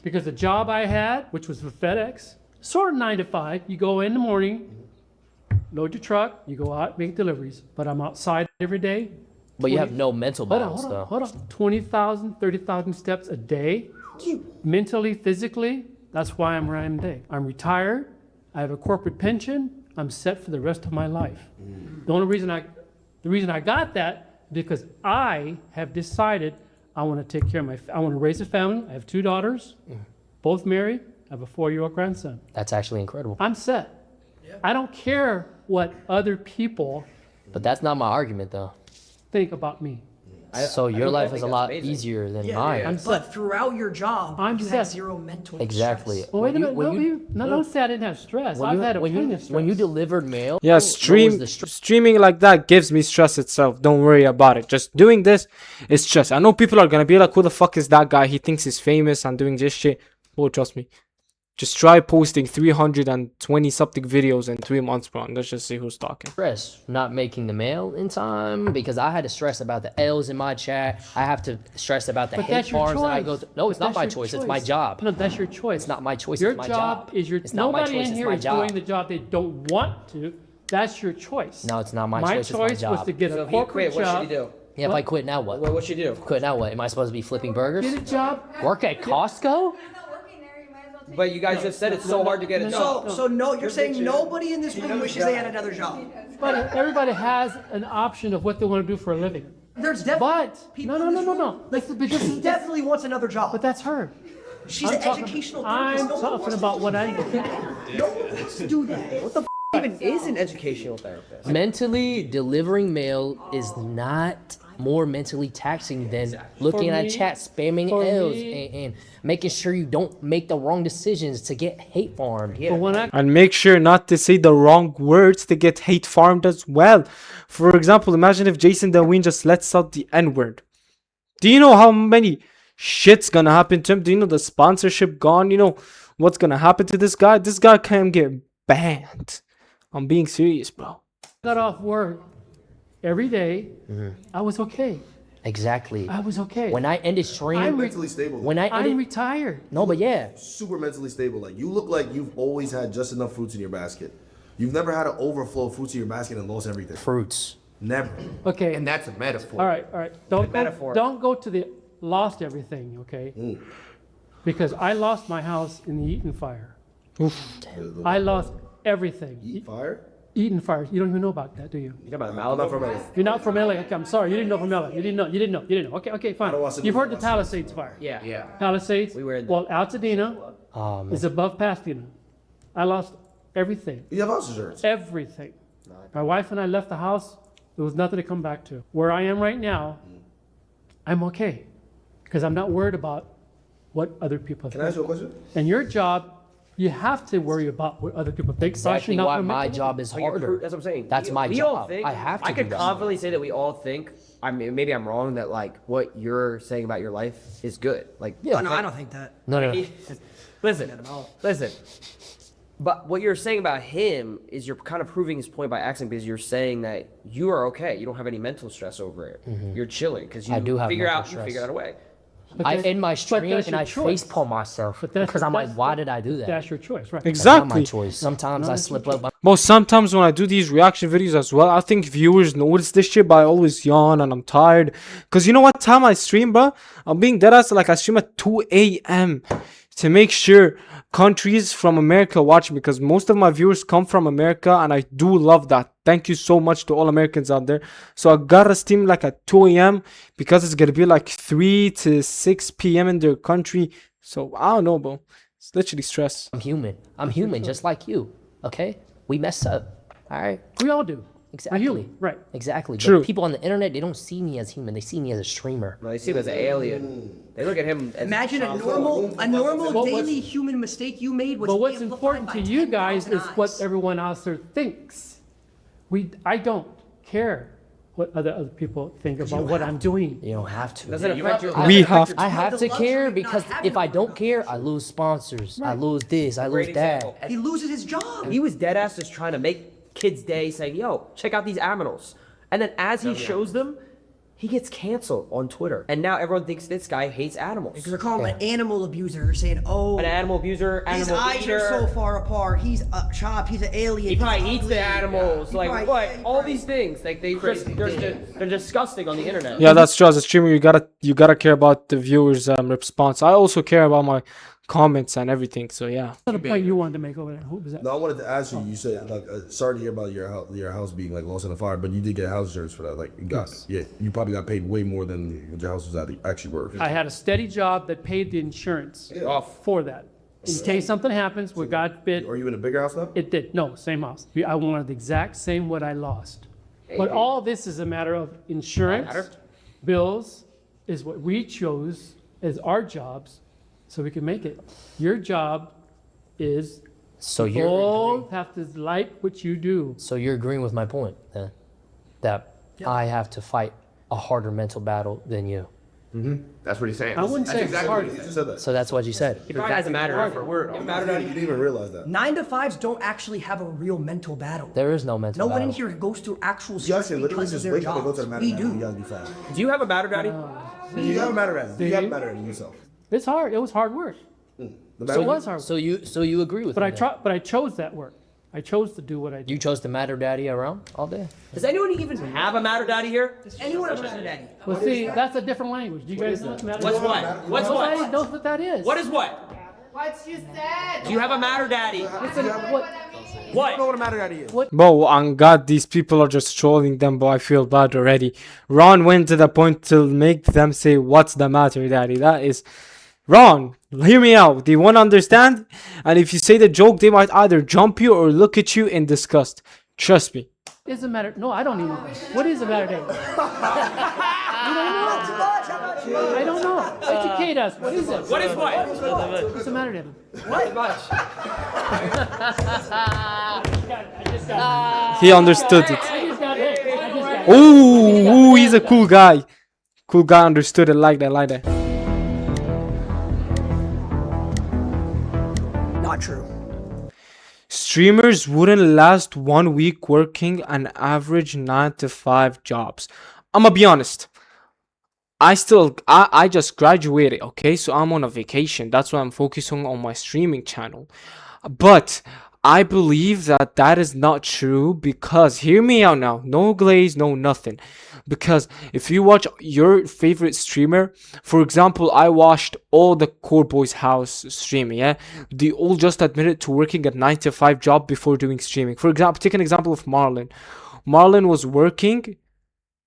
Because the job I had, which was with FedEx, sort of 9 to 5. You go in the morning, load your truck, you go out, make deliveries. But I'm outside every day. But you have no mental balance, though. Hold on. 20,000, 30,000 steps a day. Mentally, physically, that's why I'm where I am today. I'm retired. I have a corporate pension. I'm set for the rest of my life. The only reason I got that because I have decided I want to take care of I want to raise a family. I have 2 daughters, both married. I have a 4-year-old grandson. That's actually incredible. I'm set. I don't care what other people But that's not my argument, though. think about me. So your life is a lot easier than mine. But throughout your job, you set. had zero mental Exactly. stress. Well, wait a minute. Don't say I didn't have stress. I've had a plenty of stress. When you delivered mail, Yeah, streaming like that gives me stress itself. Don't worry about it. Just doing this is stress. I know people are gonna be like, who the fuck is that guy? He thinks he's famous and doing this shit. Oh, trust me. Just try posting 320 something videos in 3 months, bro. And let's just see who's talking. stress not making the mail in time because I had to stress about the L's in my chat. I have to stress about the But hate that's your farms that I go choice. through. No, it's not That's my your choice. It's my job. No, that's your choice. It's not my choice. Your It's my job is your. It's not my Nobody choice. in It's here my is job. doing the job they don't want to. That's your choice. No, it's not my choice. My It's my choice job. was to get So a if he corporate quit, what job. should he do? Yeah, if I quit now, what? What should he do? Quit now, what? Am I supposed to be flipping burgers? Get a job. Work at Costco? But you guys just said it's so hard to get a job. So no, you're saying nobody in this room wishes they had another job. But everybody has an option of what they want to do for a living. There's definitely But people no. in this room. This Definitely wants another job. But that's her. She's I'm an talking- educational I'm therapist. No one talking wants about to- what I do. No one wants to do that. What the f Even is an educational therapist. Mentally, delivering mail is not more mentally taxing than looking For at me- chat, spamming for L's, me- and making sure you don't make the wrong decisions to get hate farmed. But when I And make sure not to say the wrong words to get hate farmed as well. For example, imagine if Jason Deween just lets out the N-word. Do you know how many shit's gonna happen to him? Do you know the sponsorship gone? You know what's gonna happen to this guy? This guy can get banned. I'm being serious, bro. got off work every day, I was okay. Exactly. I was okay. When I ended stream, I'm Mentally stable. when I I'm ended, retired. no, but yeah, Super mentally stable. Like you look like you've always had just enough fruits in your basket. You've never had an overflow of fruits in your basket and lost everything. fruits. Never. Okay. And that's a metaphor. All right. metaphor. Don't go to the lost everything, okay? Because I lost my house in the Eaton fire. I lost everything. Eat fire? Eaton fire. You don't even know about that, do you? You talking about Malibu? You're not from LA. Okay, I'm sorry. You didn't know from LA. You didn't know. Okay, fine. You've heard the Palisades fire. Yeah. Palisades. We were in Well, Altadena Oh, man. is above Pasadena. I lost everything. You have house insurance. Everything. My wife and I left the house. There was nothing to come back to. Where I am right now, I'm okay. Because I'm not worried about what other people think. Can I ask you a question? And your job, you have to worry about what other people think. Exactly Not why what my ma- job is harder. That's what I'm saying. That's my we all job. think- I have to I do could that. confidently say that we all think. I mean, maybe I'm wrong. That like what you're saying about your life is good. Like, Yeah. Oh, no, I don't think that. No. listen. But what you're saying about him is you're kind of proving his point by acting because you're saying that you are okay. You don't have any mental stress over it. You're chilling because you I do have figure mental out stress. you figured out a way. But I that's- end my but stream that's and your I choice. facepalm myself But that's- because I'm like, that's- why did I do that? That's your choice, right? It's not my Exactly. choice. Sometimes I slip up. Well, sometimes when I do these reaction videos as well, I think viewers notice this shit, but I always yawn and I'm tired. Because you know what time I stream, bro? I'm being dead ass, like I stream at 2 a.m. to make sure countries from America watch me, because most of my viewers come from America and I do love that. Thank you so much to all Americans out there. So I gotta stream like at 2 a.m. because it's gonna be like 3 to 6 p.m. in their country. So I don't know, bro. It's literally stress. I'm human. I'm human, just like you. Okay? We mess up. All right? We all do. Exactly. human, right? Exactly. True. But people on the internet, they don't see me as human. They see me as a streamer. No, they see him as an alien. They look at him as Imagine a normal But daily human mistake you made was But what's amplified important by to you guys 10,000 is eyes. what everyone else there thinks. I don't care what other people think about what I'm doing. You don't have to. Doesn't affect your. We have I have to care because if I don't care, I lose sponsors. I lose this. I lose that. He loses his job. He was dead ass just trying to make kids' day, saying, "Yo, check out these aminals," and then as he shows them, he gets canceled on Twitter, and now everyone thinks this guy hates animals. Because they're calling him an animal abuser, saying, "Oh, An animal abuser, his animal eyes eater. are so far apart. He's chopped. He's an alien. He probably he's eats the ugly." animals, He like probably- what? yeah, he All probably- these things, like they're disgusting on the internet. Yeah, that's true. As a streamer, you gotta care about the viewers' response. I also care about my comments and everything. So yeah. What's the point you wanted to make over there? Who was that? No, I wanted to ask you. You said like, sorry to hear about your house being like lost in a fire, but you did get house insurance for that. Like, you got yeah, you probably got paid way more than what your house was actually worth. I had a steady job that paid the insurance for that. In case something happens, where God forbid, Are you in a bigger house now? it did. No, same house. I wanted the exact same what I lost. But all this is a matter of insurance, bills, is what we chose as our jobs, so we can make it. Your job is So you you're both have to like what you do. So you're agreeing with my point then, that I have to fight a harder mental battle than you. That's what he's saying. I wouldn't say hard. You said that. So that's what you said. It doesn't matter. You didn't even realize that. 9 to 5s don't actually have a real mental battle. There is no mental No one in battle. here goes through actual You guys stress can literally because of just their wake up and go to the jobs. matter. We You do. gotta be fine. Do you have a matter daddy? You have a matter at it. You have a matter at yourself. It's hard. It was hard work. The So matter- it was hard. So you agree with But me I then? tried. But I chose that work. I chose to do what I did. You chose to matter daddy around all day. Does anyone even have a matter daddy here? Anyone have a matter daddy? Well, see, that's a different language. Do you guys know what matter? What's what? What's Nobody what? knows what that is. What is what? What you said. Do you have a matter daddy? Listen, what? What? know what a matter daddy is. Bro, on God, these people are just trolling them, but I feel bad already. Ron went to the point to make them say, "What's the matter, daddy?" That is Ron. Hear me out. They won't understand, and if you say the joke, they might either jump you or look at you in disgust. Trust me. Is a matter? No, I don't even. What is a matter day? I don't know. Educate us. What is it? What is what? What's the matter day? What much? He understood it. I just got hit. I just got hit. Ooh, he's a cool guy. Cool guy understood it like that, like that. Not true. Streamers wouldn't last 1 week working an average 9 to 5 jobs. I'ma be honest. I just graduated, okay? So I'm on a vacation. That's why I'm focusing on my streaming channel. But I believe that that is not true because, hear me out now, no glaze, no nothing. Because if you watch your favorite streamer, for example, I watched all the Core Boys House streaming, yeah? They all just admitted to working a 9 to 5 job before doing streaming. For example, take an example of Marlon. Marlon was working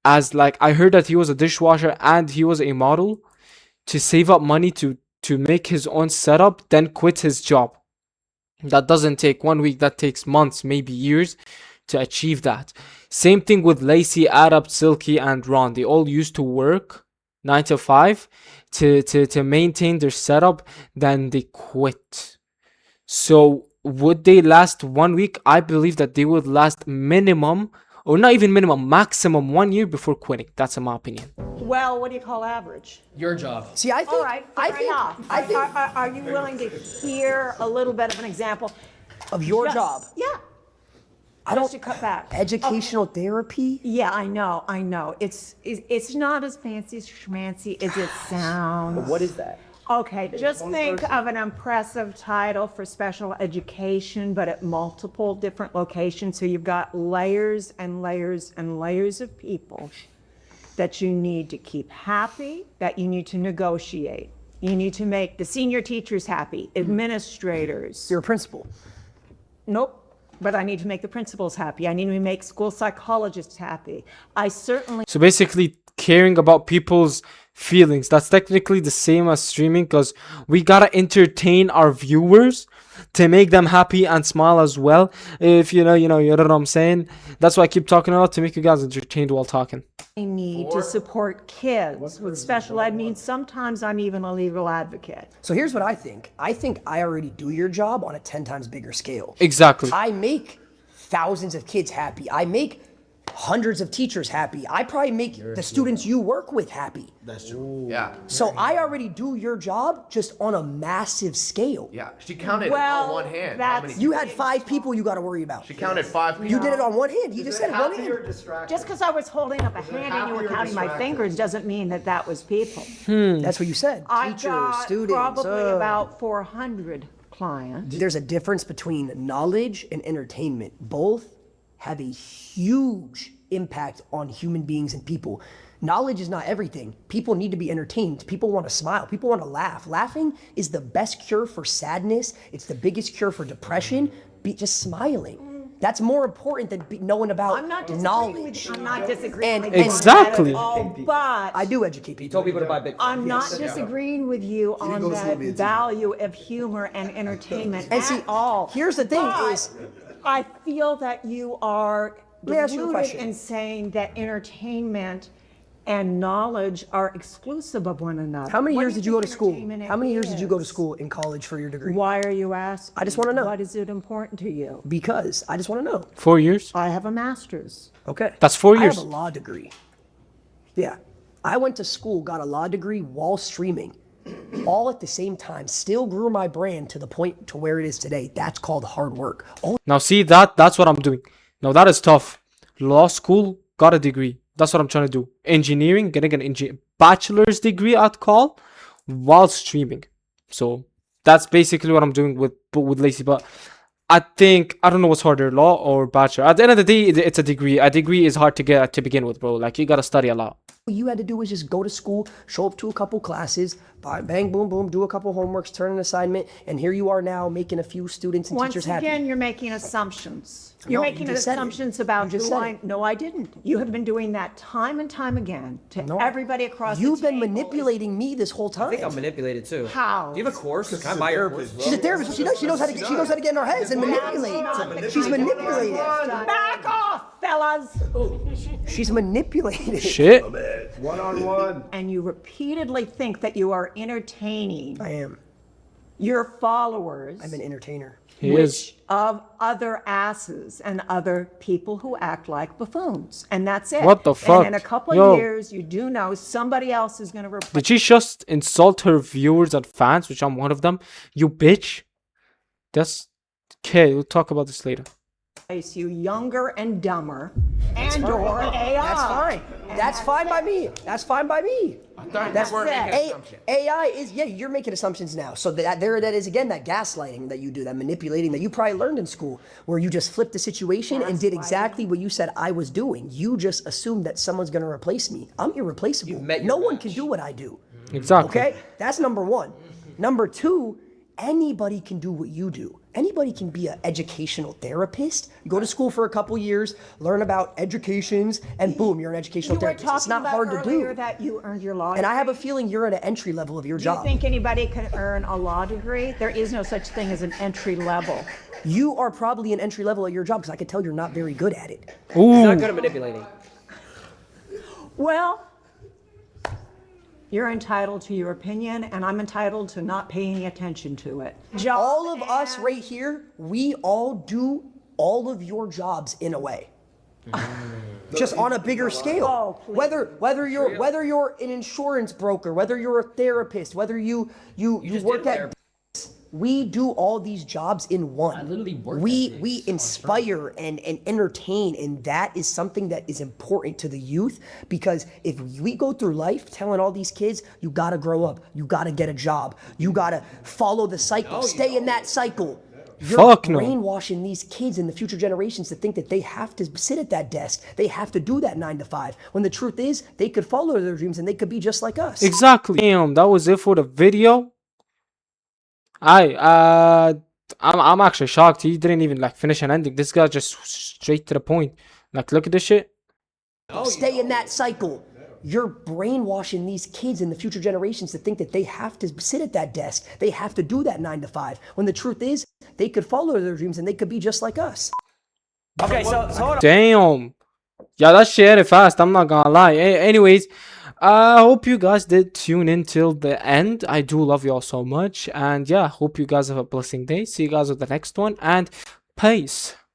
as, like, I heard that he was a dishwasher and he was a model to save up money to make his own setup, then quit his job. That doesn't take 1 week, that takes months, maybe years to achieve that. Same thing with Lacey, Arab, Silky, and Ron. They all used to work 9 to 5 to maintain their setup, then they quit. So would they last 1 week? I believe that they would last minimum, or not even minimum, maximum 1 year before quitting. That's in my opinion. Well, what do you call average? Your job. See, I think. All right, I fair think. enough. I think Are you willing to hear a little bit of an example? of your Just- job. Yeah. I don't. Just to cut back. Educational therapy. Yeah, I know. It's not as fancy schmancy as it sounds. What is that? Okay, just think of an impressive title for special education, but at multiple different locations. So you've got layers and layers and layers of people that you need to keep happy, that you need to negotiate. You need to make the senior teachers happy, administrators. You're a principal. Nope. But I need to make the principals happy. I need to make school psychologists happy. I certainly. So basically, caring about people's feelings. That's technically the same as streaming because we gotta entertain our viewers. to make them happy and smile as well. If you know what I'm saying. That's why I keep talking a lot, to make you guys entertained while talking. Need to support kids with special ed needs. Sometimes I'm even a legal advocate. So here's what I think. I think I already do your job on a 10 times bigger scale. Exactly. I make thousands of kids happy. I make hundreds of teachers happy. I probably make the students you work with happy. That's true. Yeah. So I already do your job just on a massive scale. Yeah. She counted on one hand. How many You had 5 people you got to worry about. She counted 5 people. You did it on one hand. You just said one hand. Just because I was holding up a hand and you were counting my fingers doesn't mean that was people. That's what you said. I Teachers, got students. probably about 400 clients. There's a difference between knowledge and entertainment. Both have a huge impact on human beings and people. Knowledge is not everything. People need to be entertained. People want to smile. People want to laugh. Laughing is the best cure for sadness. It's the biggest cure for depression. Just smiling. That's more important than knowing about knowledge. I'm not disagreeing with you Exactly. at all, but I do educate people. Told people to buy Bitcoin. I'm not disagreeing with you on that value of humor and entertainment And see, at all. here's the thing But is- I feel that you are Let me ask you a deluded question. in saying that entertainment and knowledge are exclusive of one another. How many What years do did you go to think school? entertainment How many years did you go to is? school in college for your degree? Why are you asking? I just wanna know. What is it important to you? Because I just want to know. 4 years. I have a master's. Okay. That's 4 years. I have a law degree. Yeah. I went to school, got a law degree while streaming. All at the same time, still grew my brand to the point to where it is today. That's called hard work. Now see that's what I'm doing. Now that is tough. Law school, got a degree. That's what I'm trying to do. Engineering, getting an bachelor's degree at call while streaming. So that's basically what I'm doing with Lacey. But I think I don't know what's harder, law or bachelor. At the end of the day, it's a degree. A degree is hard to get to begin with, bro. Like you gotta study a lot. What you had to do was just go to school, show up to a couple classes, bang, boom, boom, do a couple homeworks, turn an assignment, and here you are now making a few students and Once teachers again, happy. you're making assumptions. You're No, making you just said it. assumptions about You just who said I. it. No, I didn't. You have been doing that time and time again to everybody across. You've the been table. manipulating me this whole time. I think I'm manipulated too. How? Do you have a course? Can I buy your course? She's a therapist. She knows how to get in our heads and manipulate. She's manipulated. Back off, fellas. She's manipulated. Shit. One-on-one. And you repeatedly think that you are entertaining. I am. Your followers. I'm an entertainer. He is. Of other asses and other people who act like buffoons. And that's it. What the fuck? And in a couple Yo. of years, you do know somebody else is going to replace. Did she just insult her viewers and fans, which I'm one of them? You bitch. That's okay. We'll talk about this later. You younger and dumber and or AI. That's fine. That's fine by me. That's fine by me. That's AI is you're making assumptions now. So that is again that gaslighting that you do, that manipulating that you probably learned in school, where you just flipped the situation and did exactly what you said I was doing. You just assumed that someone's gonna replace me. I'm irreplaceable. No one can do what I do. Exactly. Okay? That's number one. Number two, anybody can do what you do. Anybody can be an educational therapist. You go to school for a couple years, learn about educations, and boom, you're an educational therapist. It's not hard to do. That you earned your law And I have a feeling you're at an entry level of your Do job. you think anybody can earn a law degree? There is no such thing as an entry level. You are probably an entry level at your job because I can tell you're not very good at it. He's not good at manipulating. Well, you're entitled to your opinion, and I'm entitled to not pay any attention to it. All of us right here, we all do all of your jobs in a way. Just on a bigger scale. Whether you're an insurance broker, whether you're a therapist, whether you work at, we do all these jobs in one. I literally work. We inspire and entertain, and that is something that is important to the youth, because if we go through life telling all these kids, you gotta grow up, you gotta get a job, you gotta follow the cycle, stay in that cycle. You're Fuck no. brainwashing these kids in the future generations to think that they have to sit at that desk, they have to do that 9 to 5. When the truth is, they could follow their dreams and they could be just like us. Exactly. Damn, that was it for the video. I'm actually shocked. He didn't even like finish an ending. This guy just straight to the point. Like, look at this shit. Stay in that cycle. you're brainwashing these kids and the future generations to think that they have to sit at that desk. They have to do that 9 to 5. When the truth is, they could follow their dreams and they could be just like us. Okay, so hold on. Damn. Yeah, that shit hit it fast. I'm not gonna lie. Anyways, I hope you guys did tune in till the end. I do love y'all so much. And yeah, hope you guys have a blessing day. See you guys with the next one. And peace.